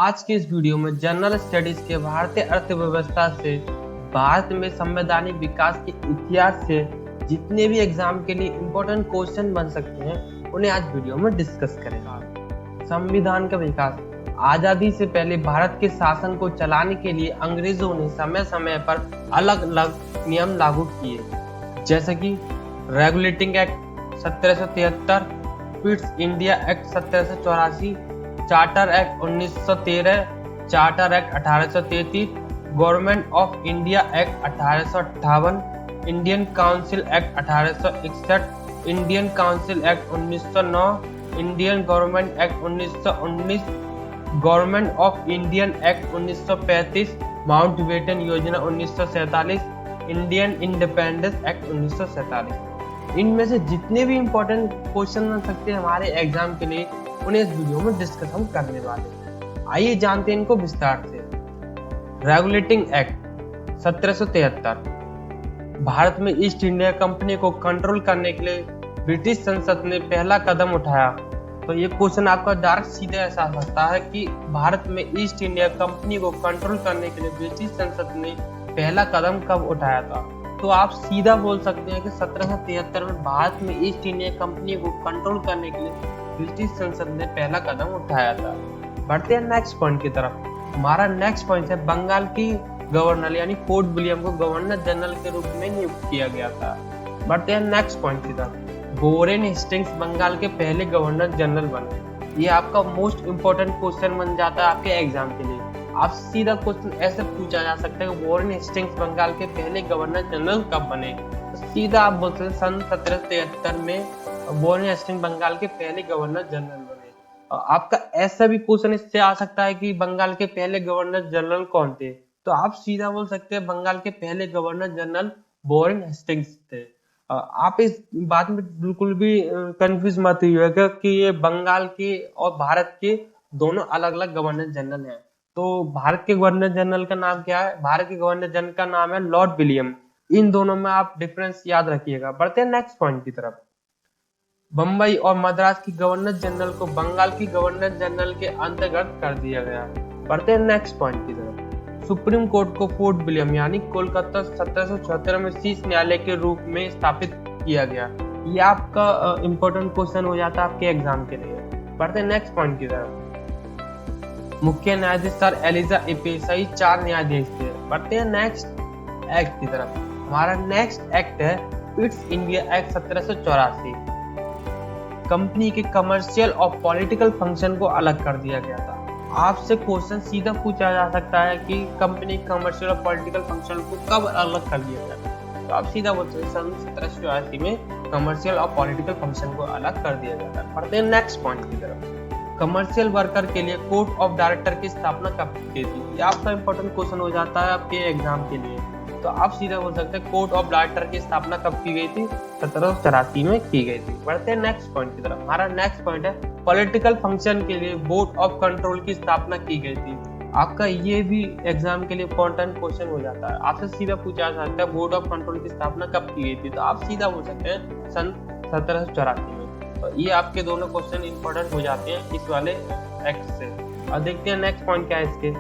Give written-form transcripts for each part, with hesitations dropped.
आज के इस वीडियो में जनरल स्टडीज के भारतीय अर्थव्यवस्था से भारत में संवैधानिक विकास के इतिहास से जितने भी एग्जाम के लिए इम्पोर्टेंट क्वेश्चन बन सकते हैं उन्हें आज वीडियो में डिस्कस करेंगे। संविधान का विकास। आजादी से पहले भारत के शासन को चलाने के लिए अंग्रेजों ने समय समय पर अलग अलग नियम लागू किए, जैसे कि regulating act 1773, quits India act 1784, charter act 1913, charter act 1833, government of India act 1858, Indian council act 1861, Indian council act 1909, Indian government act 1919, government of Indian act 1935, Mountbatten योजना 1947, इंडियन इंडिपेंडेंस एक्ट 1947। इनमें से जितने भी इंपॉर्टेंट क्वेश्चन बन सकते हैं हमारे exam के लिए उन्हें इस वीडियो में डिस्कस हम करने वाले हैं। आइए जानते हैं इनको विस्तार से। रेगुलेटिंग एक्ट 1773 भारत में ईस्ट इंडिया कंपनी को कंट्रोल करने के लिए ब्रिटिश संसद ने पहला कदम उठाया। तो ये क्वेश्चन आपका डायरेक्ट सीधे ऐसा आ सकता है कि भारत में ईस्ट इंडिया कंपनी को कंट्रोल करने के लिए ब्रिटिश संसद ने पहला कदम कब उठाया था। तो आप सीधा बोल सकते हैं कि 1773 में भारत में ईस्ट इंडिया कंपनी को कंट्रोल करने के लिए ब्रिटिश संसद ने पहला कदम उठाया था। बढ़ते हैं नेक्स्ट पॉइंट की तरफ। हमारा नेक्स्ट पॉइंट है बंगाल की गवर्नर यानी फोर्ट विलियम को गवर्नर जनरल के रूप में नियुक्त किया गया था। बढ़ते हैं नेक्स्ट पॉइंट की तरफ। वॉरेन हेस्टिंग्स बंगाल के पहले गवर्नर जनरल बने। ये आपका मोस्ट इंपोर्टेंट क्वेश्चन बन जाता है आपके एग्जाम के लिए। आप सीधा क्वेश्चन ऐसे पूछा जा सकता है कि वॉरेन हेस्टिंग्स बंगाल के पहले गवर्नर जनरल कब बने। तो सीधा आप बोलते हैं सन 1773 में वॉरेन हेस्टिंग्स बंगाल के पहले गवर्नर जनरल बने। आपका ऐसा भी क्वेश्चन इससे आ सकता है कि बंगाल के पहले गवर्नर जनरल कौन थे। तो आप सीधा बोल सकते हैं बंगाल के पहले गवर्नर जनरल वॉरेन हेस्टिंग्स थे। आप इस बात में बिल्कुल भी कंफ्यूज मत होइएगा कि ये बंगाल के और भारत के दोनों अलग अलग गवर्नर जनरल हैं। तो भारत के गवर्नर जनरल का नाम क्या है? भारत के गवर्नर जनरल का नाम है लॉर्ड विलियम। इन दोनों में आप डिफरेंस याद रखिएगा। बढ़ते हैं नेक्स्ट पॉइंट की तरफ। बम्बई और मद्रास की गवर्नर जनरल को बंगाल की गवर्नर जनरल के अंतर्गत कर दिया गया। बढ़ते हैं नेक्स्ट पॉइंट की तरफ। सुप्रीम कोर्ट को फोर्ट विलियम यानी कोलकाता 1774 में शीर्ष न्यायालय के रूप में स्थापित किया गया। ये आपका इंपॉर्टेंट क्वेश्चन हो जाता है आपके एग्जाम के लिए। बढ़ते हैं नेक्स्ट पॉइंट की तरफ। मुख्य न्यायाधीश सर एलिजा एपेसाई 4 न्यायाधीश थे। बढ़ते हैं नेक्स्ट एक्ट की तरफ। हमारा नेक्स्ट एक्ट है क्विट्स इंडिया एक्ट 1784। कंपनी के कमर्शियल और पॉलिटिकल फंक्शन को अलग कर दिया गया था। आपसे क्वेश्चन सीधा पूछा जा सकता है कि कंपनी कमर्शियल और पॉलिटिकल फंक्शन को कब अलग कर दिया गया। तो आप सीधा बोलते हैं सन 1784 में कमर्शियल और पॉलिटिकल फंक्शन को अलग कर दिया गया था। बढ़ते हैं नेक्स्ट पॉइंट की तरफ। कमर्शियल वर्कर के लिए कोर्ट ऑफ डायरेक्टर की स्थापना कब की थी? ये आपका इंपॉर्टेंट क्वेश्चन हो जाता है आपके एग्जाम के लिए। तो आप सीधा बोल सकते हैं कोर्ट ऑफ डायरेक्टर की स्थापना कब की गई थी? 1784 में की गई थी। बढ़ते हैं नेक्स्ट पॉइंट की तरफ। हमारा नेक्स्ट पॉइंट है पॉलिटिकल फंक्शन के लिए बोर्ड ऑफ कंट्रोल की स्थापना की गई थी। आपका ये भी एग्जाम के लिए इंपॉर्टेंट क्वेश्चन हो जाता है। आपसे सीधा पूछा जा सकता है बोर्ड ऑफ कंट्रोल की स्थापना कब की गई थी? तो आप सीधा बोल सकते हैं सन 1784 में। तो ये आपके दोनों क्वेश्चन इंपॉर्टेंट हो जाते हैं इस वाले एक्ट से। और देखते हैं नेक्स्ट पॉइंट क्या है इसके।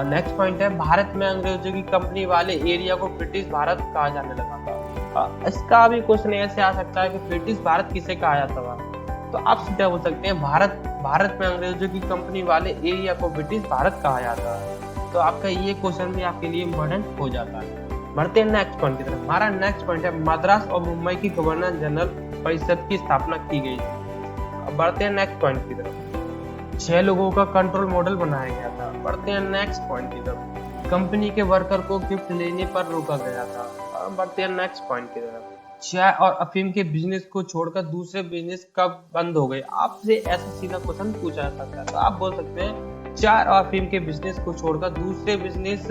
नेक्स्ट पॉइंट है भारत में अंग्रेजों की कंपनी वाले एरिया को ब्रिटिश भारत कहा जाने लगा था। इसका भी क्वेश्चन ऐसे आ सकता है कि ब्रिटिश भारत किसे कहा जाता था। तो आप सीधा बोल सकते हैं भारत में अंग्रेजों की कंपनी वाले एरिया को ब्रिटिश भारत कहा जाता है। तो आपका ये क्वेश्चन भी आपके लिए इम्पोर्टेंट हो जाता है। बढ़ते हैं नेक्स्ट पॉइंट की तरफ। हमारा नेक्स्ट पॉइंट है मद्रास और मुंबई की गवर्नर जनरल परिषद की स्थापना की गई थी। बढ़ते हैं नेक्स्ट पॉइंट की तरफ। 6 लोगों का कंट्रोल मॉडल बनाया गया था। बढ़ते हैं नेक्स्ट पॉइंट की तरफ। कंपनी के वर्कर को गिफ्ट लेने पर रोका गया था। बढ़ते हैं नेक्स्ट पॉइंट की तरफ। चाय और अफीम के बिजनेस को छोड़कर दूसरे बिजनेस कब बंद हो गए? आपसे ऐसा सीधा क्वेश्चन पूछा जा सकता है। तो आप बोल सकते हैं चाय और अफीम के बिजनेस को छोड़कर दूसरे बिजनेस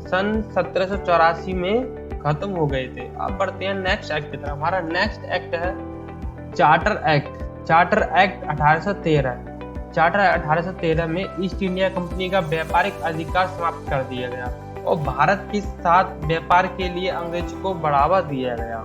सन 1784 में खत्म हो गए थे। अब बढ़ते हैं नेक्स्ट एक्ट की तरफ। हमारा नेक्स्ट एक्ट है चार्टर एक्ट 1813। चार्टर 1813 में ईस्ट इंडिया कंपनी का व्यापारिक अधिकार समाप्त कर दिया गया और भारत के साथ व्यापार के लिए अंग्रेजों को बढ़ावा दिया गया।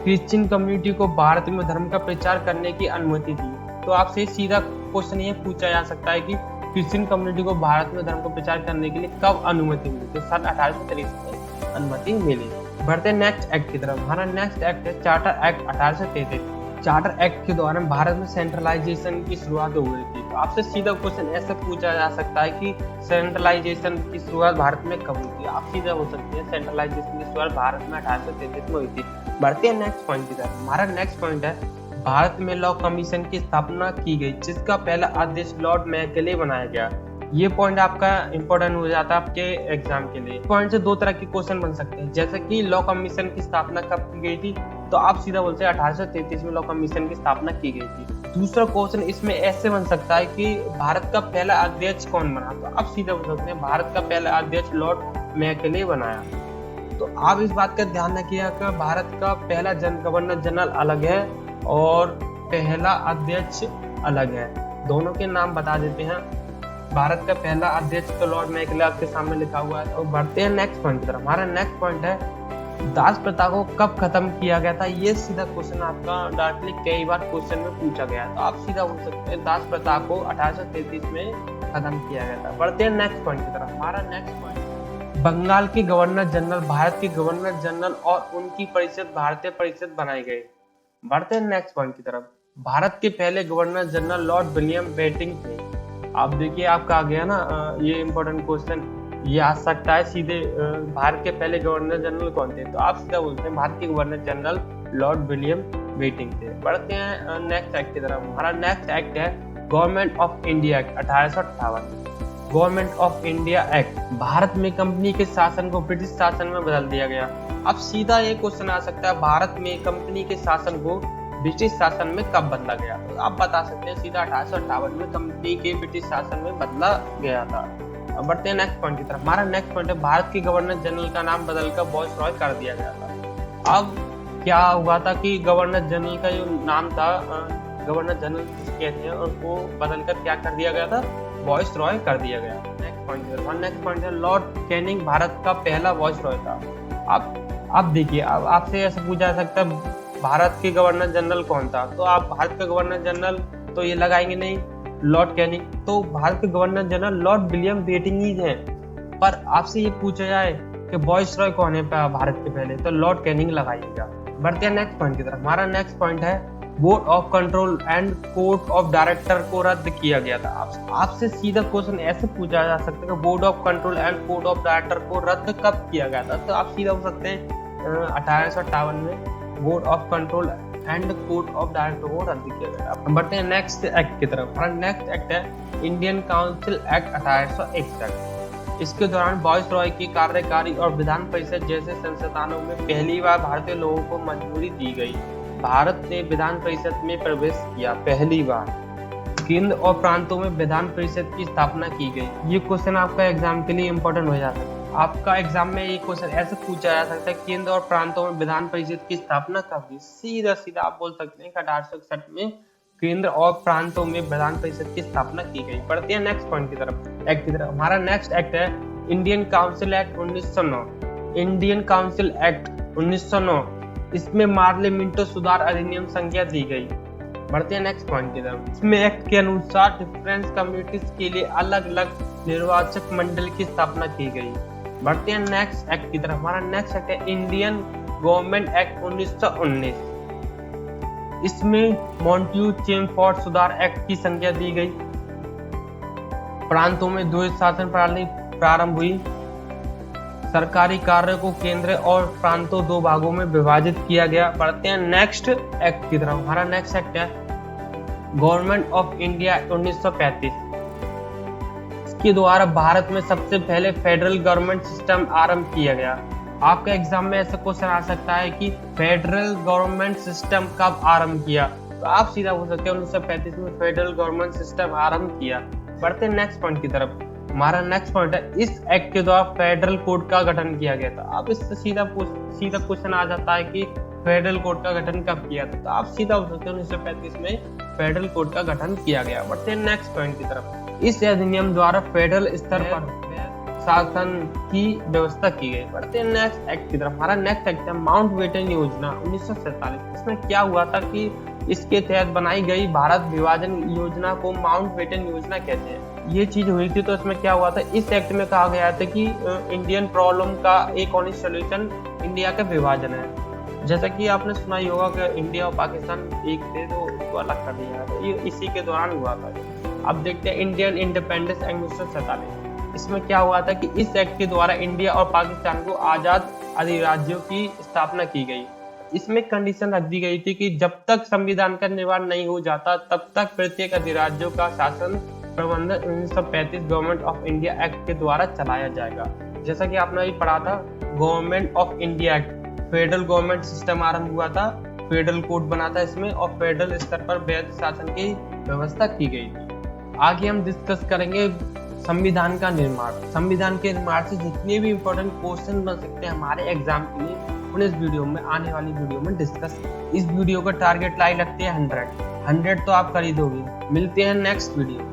क्रिश्चियन कम्युनिटी को भारत में धर्म का प्रचार करने की अनुमति दी। तो आपसे सीधा क्वेश्चन ये पूछा जा सकता है कि क्रिश्चियन कम्युनिटी को भारत में धर्म को प्रचार करने के लिए कब अनुमति मिली? तो सन 1823 में अनुमति मिली। बढ़ते नेक्स्ट एक्ट की तरफ। हमारा नेक्स्ट एक्ट है चार्टर एक्ट 1833। चार्टर एक्ट के दौरान भारत में सेंट्रलाइजेशन की शुरुआत हो गई थी। तो आपसे सीधा क्वेश्चन ऐसा पूछा जा सकता है कि सेंट्रलाइजेशन की शुरुआत भारत में कब हुई थी? आप सीधा हो सकते हैं सेंट्रलाइजेशन की शुरुआत भारत में 1833 में हुई थी। बढ़ते हैं नेक्स्ट पॉइंट की तरफ। हमारा नेक्स्ट पॉइंट है भारत में लॉ कमीशन की स्थापना की गई, जिसका पहला अध्यक्ष लॉर्ड मैकेले बनाया गया। ये पॉइंट आपका इंपॉर्टेंट हो जाता है आपके एग्जाम के लिए। पॉइंट से दो तरह के क्वेश्चन बन सकते हैं, जैसे कि लॉ कमीशन की स्थापना कब की गई थी? तो आप सीधा बोलते हैं 1833 में लॉ कमीशन की स्थापना की गई थी। दूसरा क्वेश्चन इसमें ऐसे बन सकता है कि भारत का पहला अध्यक्ष कौन बना? तो आप सीधा बोल सकते हैं भारत का पहला अध्यक्ष लॉर्ड मैकेले बनाया। तो आप इस बात का ध्यान रखिएगा कि भारत का पहला गवर्नर जनरल अलग है और पहला अध्यक्ष अलग है। दोनों के नाम बता देते हैं। भारत का पहला अध्यक्ष तो लॉर्ड मैकेले आपके सामने लिखा हुआ है। और बढ़ते हैं नेक्स्ट पॉइंट की तरफ। हमारा नेक्स्ट पॉइंट है दास प्रथा को कब खत्म किया गया था? ये सीधा क्वेश्चन आपका डायरेक्टली कई बार क्वेश्चन में पूछा गया है। तो आप सीधा बोल सकते हैं दास प्रथा को 1833 में खत्म किया गया था। बढ़ते हैं नेक्स्ट पॉइंट की तरफ। हमारा नेक्स्ट पॉइंट बंगाल के गवर्नर जनरल, भारत के गवर्नर जनरल और उनकी परिषद भारतीय परिषद बनाए गए। बढ़ते हैं नेक्स्ट पॉइंट की तरफ। भारत के पहले governor general Lord William Bentinck थे। आप देखिए आपका आ गया ना, ये इंपॉर्टेंट क्वेश्चन ये आ सकता है सीधे। भारत के पहले गवर्नर जनरल कौन थे? तो आप सीधा बोलते हैं भारत के governor general Lord William Bentinck थे। बढ़ते हैं नेक्स्ट एक्ट की तरफ। हमारा नेक्स्ट एक्ट है government of India act 1858। Government of India act Bharat में कंपनी के शासन को ब्रिटिश शासन में बदल दिया गया। अब सीधा ये क्वेश्चन आ सकता है भारत में कंपनी के शासन को ब्रिटिश शासन में कब बदला गया? तो आप बता सकते हैं सीधा 1858 में कंपनी के ब्रिटिश शासन में बदला गया था। अब बढ़ते हैं नेक्स्ट पॉइंट की तरफ। हमारा नेक्स्ट पॉइंट है भारत के गवर्नर जनरल का नाम बदलकर वायसरॉय कर दिया गया था। अब क्या हुआ था कि गवर्नर जनरल का जो नाम था, गवर्नर जनरल कहते हैं, उसको बदलकर क्या कर दिया गया था? वायसरॉय कर दिया गया। नेक्स्ट पॉइंट की तरफ। नेक्स्ट पॉइंट है लॉर्ड कैनिंग भारत का पहला वायसरॉय था। अब देखिए, अब आपसे ऐसा पूछा जा सकता है भारत के गवर्नर जनरल कौन था? तो आप भारत का गवर्नर जनरल तो ये लगाएंगे नहीं, लॉर्ड कैनिंग। तो भारत के governor general Lord William Bentinck ही हैं। पर आपसे ये पूछा जाए कि वायसरॉय कौन है भारत के पहले, तो लॉर्ड कैनिंग लगाइएगा। बढ़ते हैं नेक्स्ट पॉइंट की तरफ। हमारा नेक्स्ट पॉइंट है board of control and court of director को रद्द किया गया था। आपसे सीधा क्वेश्चन ऐसे पूछा जा सकता है कि board of control and court of director को रद्द कब किया गया था? तो आप सीधा हो सकते हैं 1858 में board of control and court of director को रद्द किया गया। अब बढ़ते हैं नेक्स्ट एक्ट की तरफ। हमारा नेक्स्ट एक्ट है इंडियन काउंसिल एक्ट 1861। इसके दौरान वायसरॉय की कार्यकारी और विधान परिषद जैसे संस्थानों में पहली बार भारतीय लोगों को मंजूरी दी गई। भारत ने विधान परिषद में प्रवेश किया पहली बार। केंद्र और प्रांतों में विधान परिषद की स्थापना की गई। ये क्वेश्चन आपका एग्जाम के लिए इंपॉर्टेंट हो जाता है। आपका एग्जाम में ये क्वेश्चन ऐसे पूछा जा सकता है केंद्र और प्रांतों में विधान परिषद की स्थापना कब हुई? सीधा आप बोल सकते हैं 1861 में केंद्र और प्रांतों में विधान परिषद की स्थापना की गई। बढ़ते हैं नेक्स्ट पॉइंट की तरफ, एक्ट की तरफ। हमारा नेक्स्ट एक्ट है Indian council act 1909। Indian council act 1909, इसमें पार्लियामेंटो सुधार अधिनियम संज्ञा दी गई। बढ़ते हैं नेक्स्ट पॉइंट की तरफ। इसमें एक्ट के अनुसार डिफरेंस कम्युनिटीज के लिए अलग अलग निर्वाचक मंडल की स्थापना की गई। बढ़ते हैं नेक्स्ट एक्ट की तरफ। हमारा नेक्स्ट एक्ट है इंडियन गवर्नमेंट एक्ट 1919। इसमें मॉन्टेग्यू चेमफोर्ड सुधार एक्ट की संज्ञा दी गई। प्रांतों में द्वैध शासन प्रणाली प्रारंभ हुई। सरकारी कार्य को केंद्र और प्रांतों दो भागों में विभाजित किया गया। बढ़ते हैं नेक्स्ट एक्ट की तरफ। हमारा नेक्स्ट एक्ट है गवर्नमेंट ऑफ इंडिया 1935। इसके द्वारा भारत में सबसे पहले फेडरल गवर्नमेंट सिस्टम आरंभ किया गया। आपके एग्जाम में ऐसा क्वेश्चन आ सकता है कि फेडरल गवर्नमेंट सिस्टम कब आरंभ किया? तो आप सीधा बोल सकते हैं 1935 में फेडरल गवर्नमेंट सिस्टम आरंभ किया। बढ़ते हैं नेक्स्ट पॉइंट की तरफ। हमारा नेक्स्ट पॉइंट है इस एक्ट के द्वारा फेडरल कोर्ट का गठन किया गया था। अब इससे सीधा क्वेश्चन आ जाता है कि फेडरल कोर्ट का गठन कब किया था? तो आप सीधा बोल सकते हैं 1935 में फेडरल कोर्ट का गठन किया गया। बढ़ते हैं नेक्स्ट पॉइंट की तरफ। इस अधिनियम द्वारा फेडरल स्तर पर शासन की व्यवस्था की गई। बढ़ते हैं नेक्स्ट एक्ट की तरफ। हमारा नेक्स्ट एक्ट है माउंटबेटन योजना 1947। इसमें क्या हुआ था कि इसके तहत बनाई गई भारत विभाजन योजना को माउंटबेटन योजना कहते हैं। ये चीज हुई थी। तो इसमें क्या हुआ था, इस एक्ट में कहा गया था कि इंडियन प्रॉब्लम का एक ओनली सोल्यूशन इंडिया का विभाजन है। जैसा कि आपने सुना ही होगा कि इंडिया और पाकिस्तान एक थे तो उसको अलग कर दिया था, ये इसी के दौरान हुआ था। अब देखते हैं इंडियन इंडिपेंडेंस एक्ट 1947। इसमें क्या हुआ था कि इस एक्ट के द्वारा इंडिया और पाकिस्तान को आजाद अधिराज्यों की स्थापना की गई। इसमें कंडीशन रख दी गई थी कि जब तक संविधान का निर्माण नहीं हो जाता तब तक प्रत्येक अधिराज्यों का शासन प्रबंधन 1935 गवर्नमेंट ऑफ इंडिया एक्ट के द्वारा चलाया जाएगा। जैसा कि आपने अभी पढ़ा था, government of India act, federal government system आरंभ हुआ था, फेडरल कोड बना था इसमें और फेडरल स्तर पर वैध शासन की व्यवस्था की गई थी। आगे हम डिस्कस करेंगे संविधान का निर्माण। संविधान के निर्माण से जितने भी इंपॉर्टेंट क्वेश्चन बन सकते हैं हमारे एग्जाम के लिए, उन्हें इस वीडियो में, आने वाली वीडियो में डिस्कस। इस वीडियो का टारगेट लाइन रखते हैं 100 तो आप कर ही दोगे। मिलते हैं नेक्स्ट वीडियो।